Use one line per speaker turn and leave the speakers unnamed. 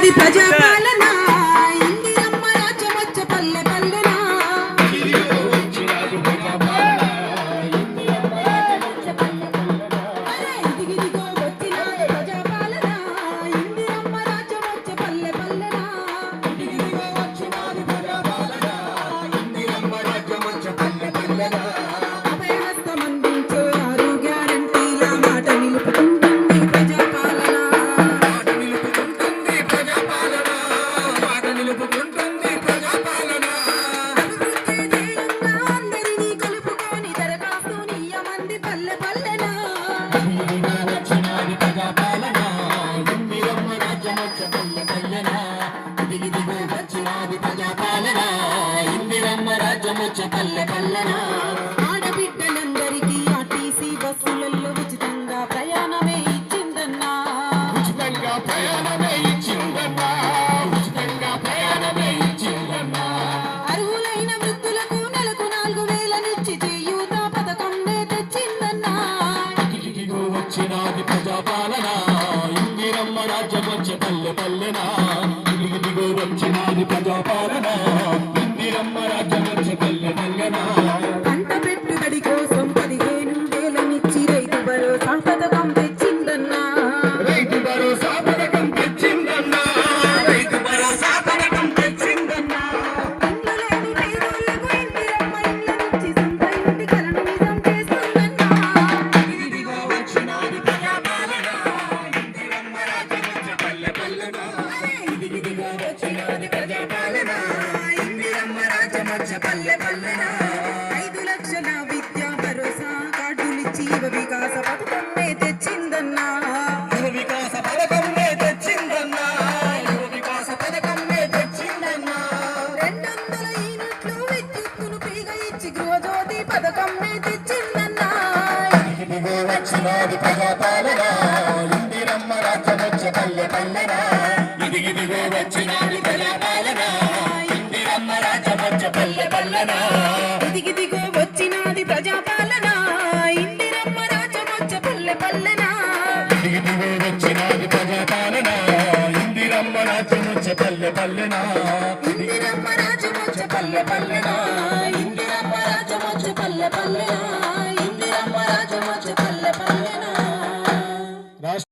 వచ్చినాది ప్రజాపాలన ఇందిరమ్మ రాజ్యమొచ్చ పల్లె పల్లెన ఇదిగిదిగో వచ్చినాది ప్రజాపాలన ఇందిరమ్మ రాజ్యమొచ్చ పల్లె పల్లెన అభయహస్తమందించే ఆరు గ్యారంటీల మాట నిలుపుకుంటుంది ప్రజాపాలన అందరినీ కలుపుకొని దరఖాస్తు నియమంది పల్లె పల్లెన ఆడబిడ్డలందరికీ ఆర్టీసీ బస్సులలో ఉచితంగా ప్రయాణమే ఇచ్చిందన్నా అర్హులైన వృద్ధులకు నెలకు 4,000 చేయూత పథకంనే తెచ్చిందన్నా
వచ్చినాది ప్రజాపాలన ఇందిరమ్మ రాజ్యమొచ్చ పల్లె పల్లెన ఇదిగిదిగో వచ్చినాది ప్రజాపాలన ఇందిరమ్మ రాజ్యమొచ్చ పల్లె పల్లెన
పంట పెట్టుబడి కోసం 15,000 రైతు భరోసా పథకం తెచ్చిందన్నా
రైతు భరోసా పథకం తెచ్చిందన్నా రైతు భరోసా పథకం తెచ్చిందన్నా
ఇల్లు లేని పేదోళ్లకు ఇందిరమ్మ ఇళ్ళనిచ్చి సొంత ఇంటి కలను నిజం చేస్తుందన్నా
ఇదిగో వచ్చినాది ప్రజాపాలన ఇందిరమ్మ రాజ్యమొచ్చ పల్లె పల్లెన ఇదిగిదిగో వచ్చినాది ప్రజాపాలన ఇందిరమ్మ రాజ్యమొచ్చ పల్లె పల్లెన
5 లక్షల విద్యా భరోసా కార్డులిచ్చి యువ వికాస పథకంనే తెచ్చిందన్నా
యువ వికాస పథకంనే తెచ్చిందన్నా యువ వికాస పథకంనే తెచ్చిందన్నా
200 యూనిట్లు విద్యుత్తును ఫ్రీగా ఇచ్చి గృహజ్యోతి పథకంనే తెచ్చిందన్నా
ఇదిగో వచ్చినాది ప్రజాపాలన ఇందిరమ్మ రాజ్యమొచ్చ పల్లె పల్లెన ఇదిగిదిగో వచ్చినాది ప్రజాపాలన ఇందిరమ్మ రాజ్యమొచ్చ పల్లె పల్లెన
ఇదిగిదిగో వచ్చినాది ప్రజాపాలన ఇందిరమ్మ రాజ్యమొచ్చ పల్లె పల్లెన
ఇదిగిదిగో వచ్చినాది ప్రజాపాలన ఇందిరమ్మ రాజ్యమొచ్చ పల్లె పల్లెన
ఇందిరమ్మ రాజ్యమొచ్చ పల్లె పల్లెన ఇందిరమ్మ రాజ్యమొచ్చ పల్లె పల్లెన